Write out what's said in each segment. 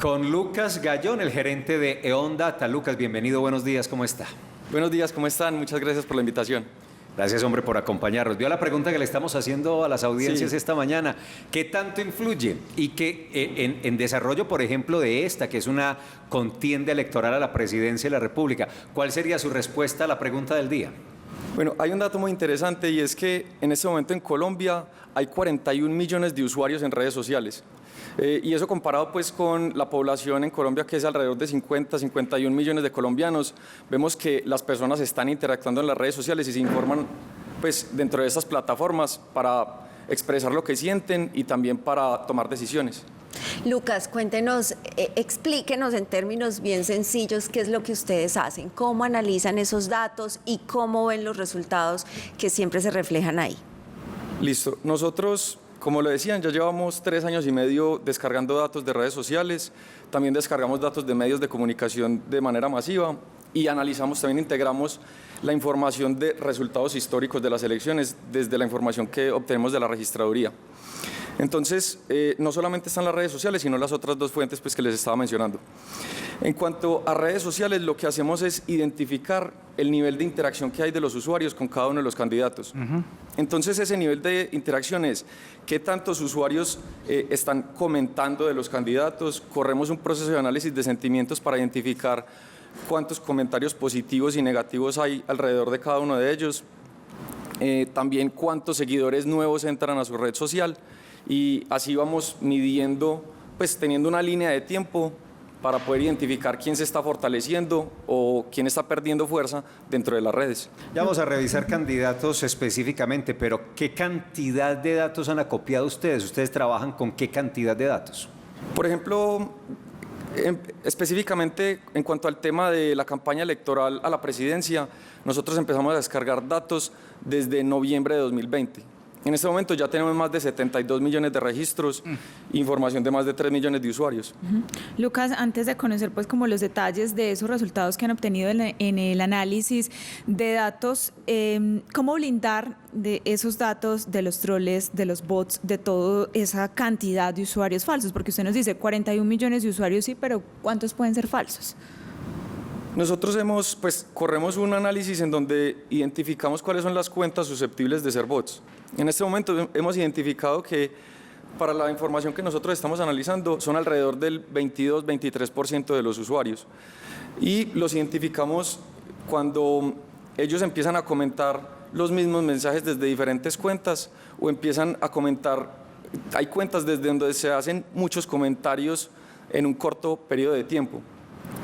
Con Lucas Gallón, el gerente de E.ON Data. Lucas, bienvenido, buenos días, ¿cómo está? Buenos días, ¿cómo están? Muchas gracias por la invitación. Gracias, hombre, por acompañarnos. Vio la pregunta que le estamos haciendo a las audiencias esta mañana. ¿Qué tanto influye y que en desarrollo, por ejemplo, de esta, que es una contienda electoral a la presidencia de la República? ¿Cuál sería su respuesta a la pregunta del día? Bueno, hay un dato muy interesante y es que en este momento en Colombia hay 41 millones de usuarios en redes sociales. Y eso comparado pues con la población en Colombia, que es alrededor de 51 millones de colombianos, vemos que las personas están interactuando en las redes sociales y se informan pues dentro de esas plataformas para expresar lo que sienten y también para tomar decisiones. Lucas, cuéntenos, explíquenos en términos bien sencillos qué es lo que ustedes hacen, cómo analizan esos datos y cómo ven los resultados que siempre se reflejan ahí. Listo. Nosotros, como lo decían, ya llevamos 3 años y medio descargando datos de redes sociales, también descargamos datos de medios de comunicación de manera masiva y analizamos, también integramos la información de resultados históricos de las elecciones desde la información que obtenemos de la registraduría. Entonces, no solamente están las redes sociales, sino las otras 2 fuentes pues, que les estaba mencionando. En cuanto a redes sociales, lo que hacemos es identificar el nivel de interacción que hay de los usuarios con cada uno de los candidatos. Entonces, ese nivel de interacción es qué tantos usuarios están comentando de los candidatos. Corremos un proceso de análisis de sentimientos para identificar cuántos comentarios positivos y negativos hay alrededor de cada uno de ellos. También cuántos seguidores nuevos entran a su red social. Y así vamos midiendo, pues teniendo una línea de tiempo para poder identificar quién se está fortaleciendo o quién está perdiendo fuerza dentro de las redes. Ya vamos a revisar candidatos específicamente, pero ¿qué cantidad de datos han acopiado ustedes? ¿Ustedes trabajan con qué cantidad de datos? Por ejemplo, específicamente en cuanto al tema de la campaña electoral a la presidencia, nosotros empezamos a descargar datos desde noviembre de 2020. En este momento ya tenemos más de 72 millones de registros, información de más de 3 millones de usuarios. Lucas, antes de conocer pues como los detalles de esos resultados que han obtenido en el análisis de datos, ¿cómo blindar de esos datos, de los troles, de los bots, de toda esa cantidad de usuarios falsos? Porque usted nos dice 41 millones de usuarios, sí, pero ¿cuántos pueden ser falsos? Nosotros corremos un análisis en donde identificamos cuáles son las cuentas susceptibles de ser bots. En este momento hemos identificado que para la información que nosotros estamos analizando son alrededor del 22-23% de los usuarios. Y los identificamos cuando ellos empiezan a comentar los mismos mensajes desde diferentes cuentas o empiezan a comentar, hay cuentas desde donde se hacen muchos comentarios en un corto periodo de tiempo.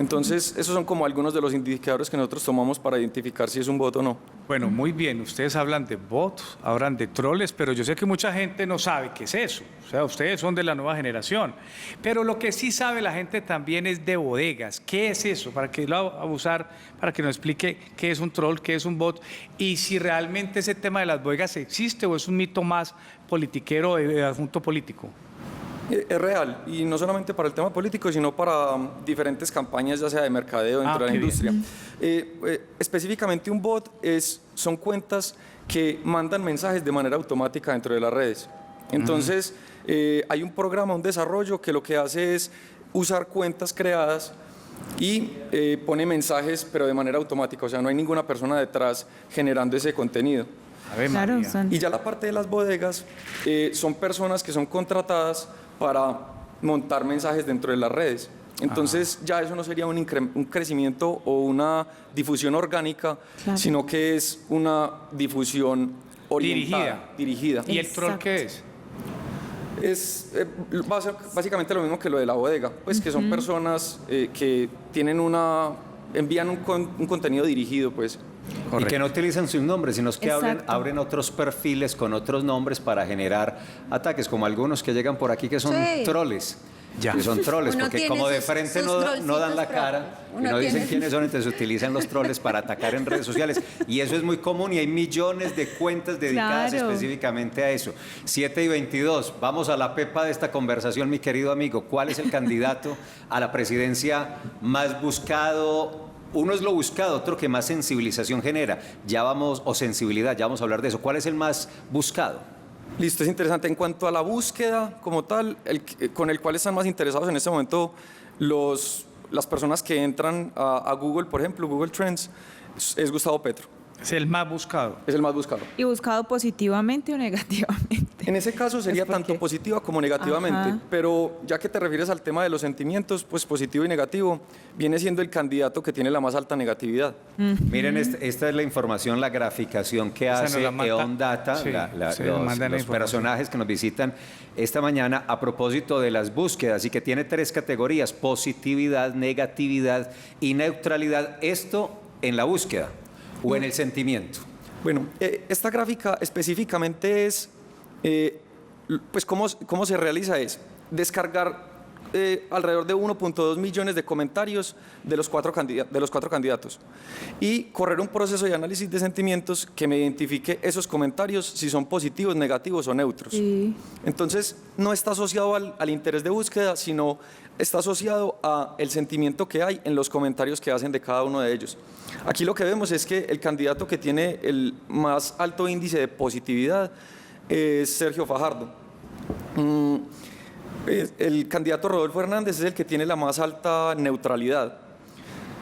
Entonces, esos son como algunos de los indicadores que nosotros tomamos para identificar si es un bot o no. Bueno, muy bien, ustedes hablan de bots, hablan de troles, pero yo sé que mucha gente no sabe qué es eso. O sea, ustedes son de la nueva generación. Pero lo que sí sabe la gente también es de bodegas. ¿Qué es eso? Para que lo abusar, para que nos explique qué es un troll, qué es un bot, y si realmente ese tema de las bodegas existe o es un mito más politiquero de asunto político. Es real, y no solamente para el tema político, sino para diferentes campañas, ya sea de mercadeo dentro de la industria. Específicamente un bot son cuentas que mandan mensajes de manera automática dentro de las redes. Entonces, hay un programa, un desarrollo que lo que hace es usar cuentas creadas y pone mensajes, pero de manera automática, o sea, no hay ninguna persona detrás generando ese contenido. Claro, Y ya la parte de las bodegas son personas que son contratadas para montar mensajes dentro de las redes. Entonces ya eso no sería un crecimiento o una difusión orgánica, sino que es una difusión orientada, dirigida. ¿Y el troll qué es? Es básicamente lo mismo que lo de la bodega, pues que son personas que tienen envían un contenido dirigido, pues. Correcto. Y que no utilizan sus nombres, sino que abren otros perfiles con otros nombres para generar ataques, como algunos que llegan por aquí que son troles. Que son troles, porque como de frente no dan la cara y no dicen quiénes son, entonces utilizan los troles para atacar en redes sociales. Y eso es muy común y hay millones de cuentas dedicadas específicamente a eso. 7:22, vamos a la pepa de esta conversación, mi querido amigo. ¿Cuál es el candidato a la presidencia más buscado? Uno es lo buscado, otro que más sensibilización genera. Sensibilidad, ya vamos a hablar de eso. ¿Cuál es el más buscado? Listo, es interesante. En cuanto a la búsqueda como tal, con el cual están más interesados en este momento las personas que entran a Google, por ejemplo, Google Trends, es Gustavo Petro. Es el más buscado. Es el más buscado. ¿Y buscado positivamente o negativamente? En ese caso sería tanto positiva como negativamente, Ajá. pero ya que te refieres al tema de los sentimientos, pues positivo y negativo, viene siendo el candidato que tiene la más alta negatividad. Miren, esta es la información, la graficación que Esa hace nos la manda- EON Data, sí, sí, nos mandan la los información. personajes que nos visitan esta mañana a propósito de las búsquedas y que tiene 3 categorías: positividad, negatividad y neutralidad. Esto en la búsqueda o en el sentimiento. Bueno, esta gráfica específicamente es, pues cómo se realiza es descargar alrededor de 1.2 millones de comentarios de los cuatro candidatos y correr un proceso de análisis de sentimientos que me identifique esos comentarios si son positivos, negativos o neutros. Sí. Entonces, no está asociado al interés de búsqueda, sino está asociado al sentimiento que hay en los comentarios que hacen de cada uno de ellos. Aquí lo que vemos es que el candidato que tiene el más alto índice de positividad es Sergio Fajardo. El candidato Rodolfo Hernández es el que tiene la más alta neutralidad.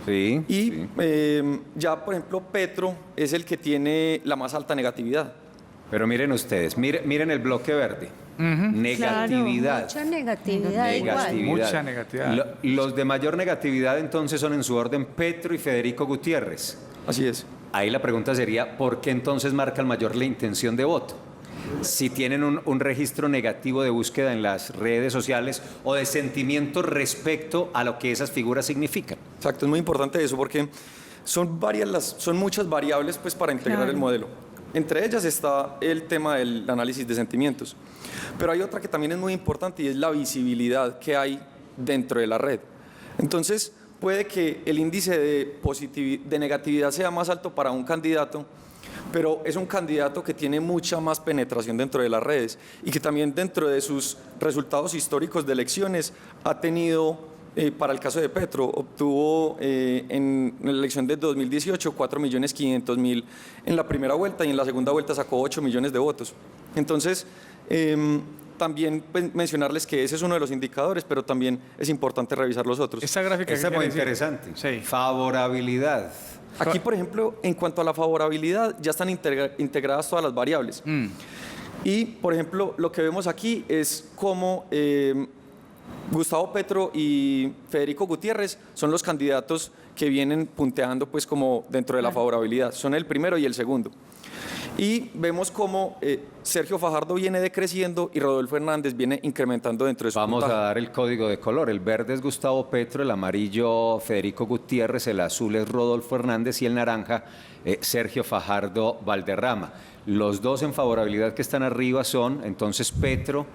Sí. Y sí. ya, por ejemplo, Petro es el que tiene la más alta negatividad. Pero miren ustedes, miren el bloque verde. Negatividad. Mucha negatividad igual. Mucha negatividad. Los de mayor negatividad entonces son en su orden Petro y Federico Gutiérrez. Así es. Ahí la pregunta sería, ¿por qué entonces marcan mayor la intención de voto? Si tienen un registro negativo de búsqueda en las redes sociales o de sentimiento respecto a lo que esas figuras significan. Exacto, es muy importante eso porque son muchas variables pues, para integrar Claro. el modelo. Entre ellas está el tema del análisis de sentimientos. Pero hay otra que también es muy importante y es la visibilidad que hay dentro de la red. Entonces, puede que el índice de negatividad sea más alto para un candidato, pero es un candidato que tiene mucha más penetración dentro de las redes y que también dentro de sus resultados históricos de elecciones ha tenido, para el caso de Petro, obtuvo en la elección de 2018 4.500.000 en la primera vuelta y en la segunda vuelta sacó 8 millones de votos. Entonces, también pues, mencionarles que ese es uno de los indicadores, pero también es importante revisar los otros. Esta gráfica Esa es ¿qué muy quiere decir? interesante. Sí. Favorabilidad. Aquí, por ejemplo, en cuanto a la favorabilidad, ya están integradas todas las variables. Y, por ejemplo, lo que vemos aquí es cómo Gustavo Petro y Federico Gutiérrez son los candidatos que vienen punteando pues, como dentro de la favorabilidad. Son el primero y el segundo. Y vemos cómo Sergio Fajardo viene decreciendo y Rodolfo Hernández viene incrementando dentro de su Vamos a puntaje. dar el código de color. El verde es Gustavo Petro, el amarillo Federico Gutiérrez, el azul es Rodolfo Hernández y el naranja Sergio Fajardo Valderrama. Los dos en favorabilidad que están arriba son entonces Petro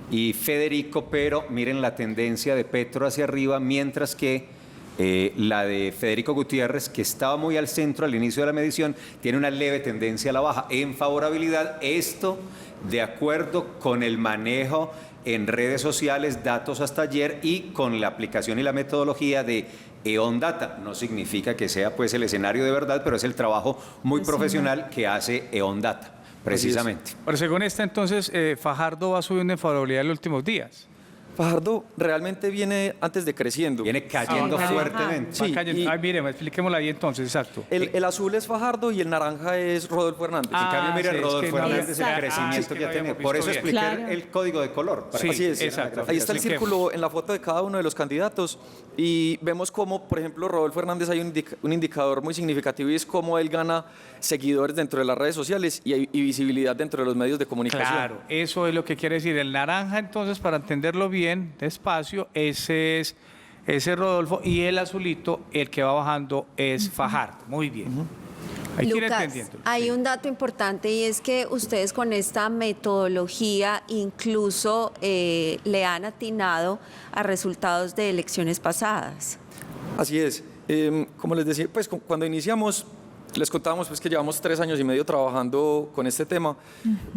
y Federico, pero miren la tendencia de Petro hacia arriba, mientras que la de Federico Gutiérrez, que estaba muy al centro al inicio de la medición, tiene una leve tendencia a la baja en favorabilidad. Esto de acuerdo con el manejo en redes sociales, datos hasta ayer y con la aplicación y la metodología de EON Data. No significa que sea pues el escenario de verdad, pero es el trabajo muy profesional que hace EON Data, precisamente. Pero según esta, entonces, Fajardo va subiendo en favorabilidad en los últimos días. Fajardo realmente viene antes de creciendo. Viene cayendo Ajá. fuertemente. Sí, Va cayendo. y- Ay, mire, expliquémosla ahí entonces, exacto. El azul es Fajardo y el naranja es Rodolfo Hernández. En cambio, mira, sí, es Rodolfo que no Hernández, el Exacto. crecimiento es que que no ha tenido. habíamos Por eso visto expliqué bien. Claro. el código de color. para Sí, que- Así es, exacto. ahí está el Expliquemos. círculo en la foto de cada uno de los candidatos y vemos cómo, por ejemplo, Rodolfo Hernández hay un indicador muy significativo y es cómo él gana seguidores dentro de las redes sociales y visibilidad dentro de los medios de comunicación. Claro, eso es lo que quiere decir. El naranja, entonces, para entenderlo bien, despacio, ese es Rodolfo, y el azulito, el que va bajando, es Fajardo. Muy bien. Hay que ir Lucas, entendiendo. hay Sí. un dato importante y es que ustedes con esta metodología incluso le han atinado a resultados de elecciones pasadas. Así es. Como les decía, pues cuando iniciamos, les contábamos pues, que llevamos 3 años y medio trabajando con este tema.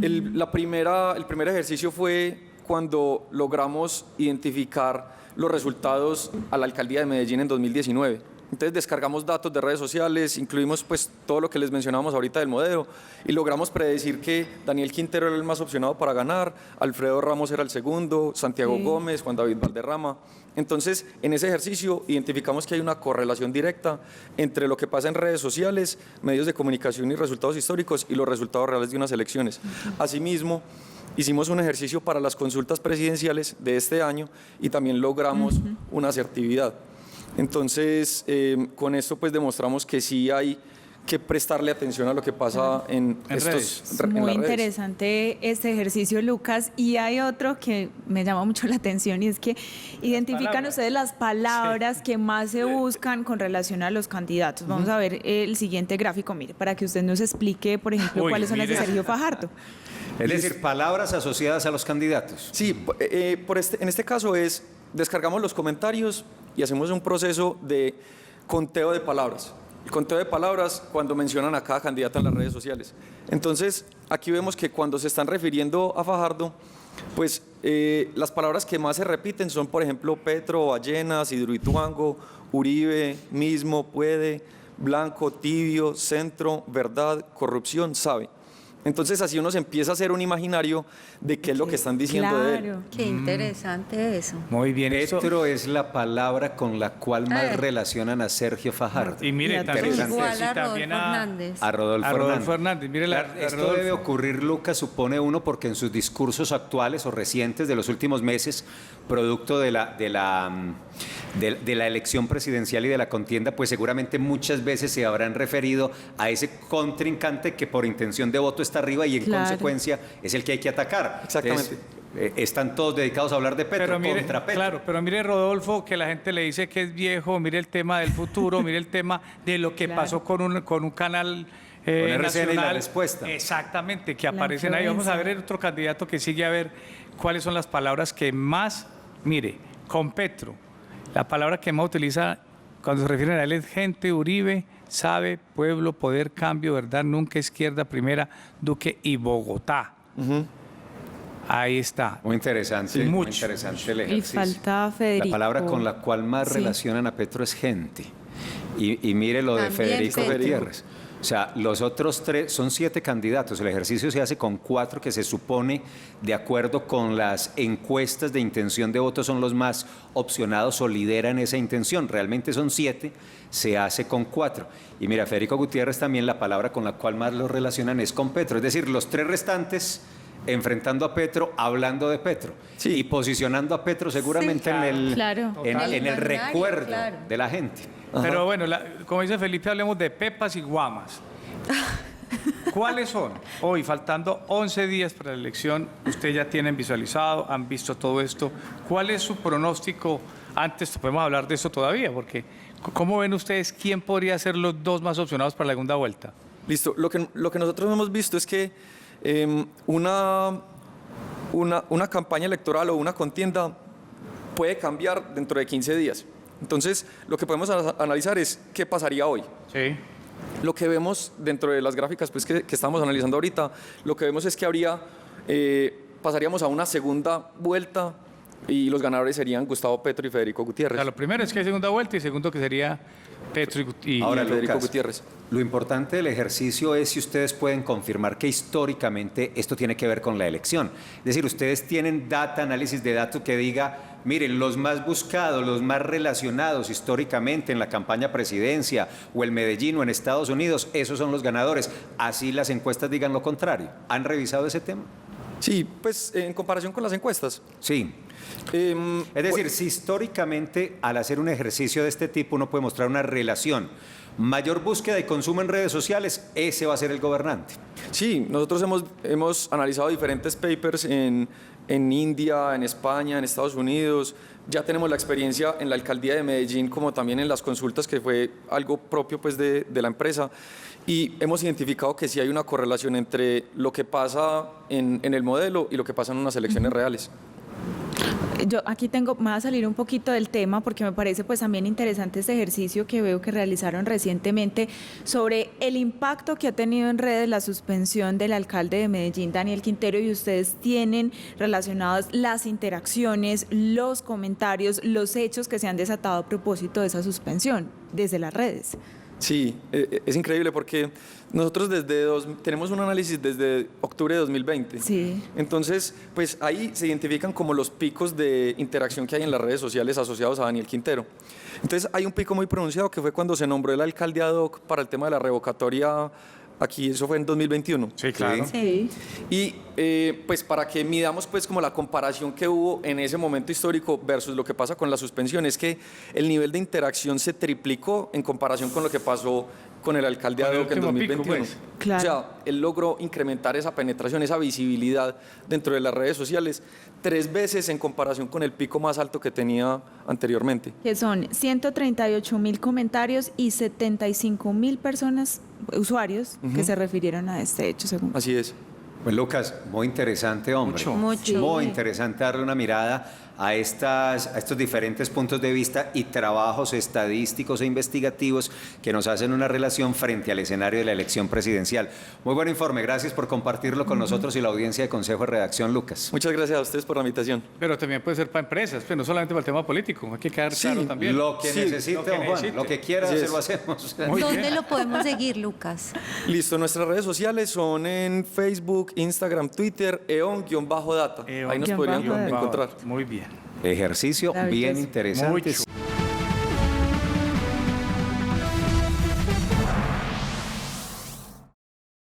El primer ejercicio fue cuando logramos identificar los resultados a la alcaldía de Medellín en 2019. Entonces descargamos datos de redes sociales, incluimos pues todo lo que les mencionábamos ahorita del modelo y logramos predecir que Daniel Quintero era el más opcionado para ganar, Alfredo Ramos era el segundo, Santiago Gómez, Juan David Valderrama. Entonces, en ese ejercicio identificamos que hay una correlación directa entre lo que pasa en redes sociales, medios de comunicación y resultados históricos y los resultados reales de unas elecciones. Asimismo, hicimos un ejercicio para las consultas presidenciales de este año y también logramos una asertividad. Entonces, con esto pues demostramos que sí hay que prestarle atención a lo que pasa en redes. Muy interesante este ejercicio, Lucas. Y hay otro que me llama mucho la atención y es que identifican ustedes las palabras que más se buscan con relación a los candidatos. Vamos a ver el siguiente gráfico, mire, para que usted nos explique, por ejemplo, cuáles son las de Sergio Fajardo. Es decir, palabras asociadas a los candidatos. Sí, en este caso descargamos los comentarios y hacemos un proceso de conteo de palabras. El conteo de palabras cuando mencionan a cada candidato en las redes sociales. Entonces, aquí vemos que cuando se están refiriendo a Fajardo, pues las palabras que más se repiten son, por ejemplo, Petro, Ballenas, Hidroituango, Uribe, mismo, puede, blanco, tibio, centro, verdad, corrupción, sabe. Entonces así uno se empieza a hacer un imaginario de qué es lo que están diciendo de él. Qué interesante eso. Muy bien. Petro es la palabra con la cual más relacionan a Sergio Fajardo. Y mire, también, igual a Rodolfo Hernández. A Rodolfo Hernández. Mire, esto debe ocurrir, Lucas, supone uno, porque en sus discursos actuales o recientes de los últimos meses, producto de la elección presidencial y de la contienda, pues seguramente muchas veces se habrán referido a ese contrincante que por intención de voto está arriba y en consecuencia es el que hay que atacar. Exactamente. Entonces, están todos dedicados a hablar de Petro, contra Petro. Claro, pero mire, Rodolfo, que la gente le dice que es viejo, mire el tema del futuro, mire el tema de lo que pasó con un canal RCN nacional. Y la respuesta. Exactamente, que aparecen ahí. Vamos a ver el otro candidato que sigue, a ver cuáles son las palabras que más, mire, con Petro, la palabra que más utiliza cuando se refieren a él es gente, Uribe, sabe, pueblo, poder, cambio, verdad, nunca, izquierda, primera, Duque y Bogotá. Ahí está. Muy interesante, sí, muy interesante el ejercicio. Y falta Federico. La palabra con la cual más relacionan a Petro es gente. Y mire lo de Federico Gutiérrez. O sea, los otros tres, son 7 candidatos. El ejercicio se hace con 4 que se supone, de acuerdo con las encuestas de intención de voto, son los más opcionados o lideran esa intención. Realmente son 7, se hace con 4. Y mira, Federico Gutiérrez también, la palabra con la cual más lo relacionan es con Petro. Es decir, los 3 restantes enfrentando a Petro, hablando de Petro, sí, y posicionando a Petro seguramente en el recuerdo de la gente. Ajá. Pero bueno, como dice Felipe, hablemos de pepas y guamas. ¿Cuáles son? Hoy, faltando 11 días para la elección, ustedes ya tienen visualizado, han visto todo esto. ¿Cuál es su pronóstico? Antes podemos hablar de eso todavía, porque ¿cómo ven ustedes quién podría ser los 2 más opcionados para la segunda vuelta? Listo, lo que nosotros hemos visto es que una campaña electoral o una contienda puede cambiar dentro de 15 días. Entonces, lo que podemos analizar es qué pasaría hoy. Sí. Lo que vemos dentro de las gráficas pues, que estamos analizando ahorita, lo que vemos es que pasaríamos a una segunda vuelta y los ganadores serían Gustavo Petro y Federico Gutiérrez. O sea, lo primero es que hay segunda vuelta y segundo que sería Petro y ahora, Federico Lucas, Gutiérrez. Lo importante del ejercicio es si ustedes pueden confirmar que históricamente esto tiene que ver con la elección. Es decir, ustedes tienen análisis de datos que diga, miren, los más buscados, los más relacionados históricamente en la campaña presidencia o el Medellín o en Estados Unidos, esos son los ganadores. Así las encuestas digan lo contrario. ¿Han revisado ese tema? Sí, pues en comparación con las encuestas. Sí. Es decir, si históricamente al hacer un ejercicio de este tipo uno puede mostrar una relación, mayor búsqueda y consumo en redes sociales, ese va a ser el gobernante. Sí, nosotros hemos analizado diferentes papers en India, en España, en Estados Unidos. Ya tenemos la experiencia en la alcaldía de Medellín, como también en las consultas, que fue algo propio pues, de la empresa. Y hemos identificado que sí hay una correlación entre lo que pasa en el modelo y lo que pasa en unas elecciones reales. Yo aquí me va a salir un poquito del tema porque me parece pues también interesante este ejercicio que veo que realizaron recientemente sobre el impacto que ha tenido en redes la suspensión del alcalde de Medellín, Daniel Quintero, y ustedes tienen relacionadas las interacciones, los comentarios, los hechos que se han desatado a propósito de esa suspensión desde las redes. Sí, es increíble porque nosotros tenemos un análisis desde octubre de 2020. Sí. Entonces, pues ahí se identifican como los picos de interacción que hay en las redes sociales asociados a Daniel Quintero. Entonces, hay un pico muy pronunciado que fue cuando se nombró el alcalde ad hoc para el tema de la revocatoria. Aquí, eso fue en 2021. Sí, claro. Sí. Y pues para que midamos pues como la comparación que hubo en ese momento histórico versus lo que pasa con la suspensión, es que el nivel de interacción se triplicó en comparación con lo que pasó con el alcalde ad hoc en 2021. Pico, pues. Claro. O sea, él logró incrementar esa penetración, esa visibilidad dentro de las redes sociales 3 veces en comparación con el pico más alto que tenía anteriormente. Que son 138.000 comentarios y 75.000 personas, usuarios, que se refirieron a este hecho, según. Así es. Pues Lucas, muy interesante, hombre. Mucho. Muy interesante darle una mirada a estos diferentes puntos de vista y trabajos estadísticos e investigativos que nos hacen una relación frente al escenario de la elección presidencial. Muy buen informe, gracias por compartirlo con nosotros y la audiencia de Consejo de Redacción, Lucas. Muchas gracias a ustedes por la invitación. Pero también puede ser para empresas, pero no solamente para el tema político, hay que quedar claro también. Lo que necesite, lo que don Juan, necesite. lo que quiera, Así se es. lo hacemos. Muy ¿Dónde bien. lo podemos seguir, Lucas? Listo, nuestras redes sociales son en Facebook, Instagram, Twitter, eon-data. Ahí nos podrían encontrar. Muy bien. Ejercicio bien Maravilloso. interesante. Mucho.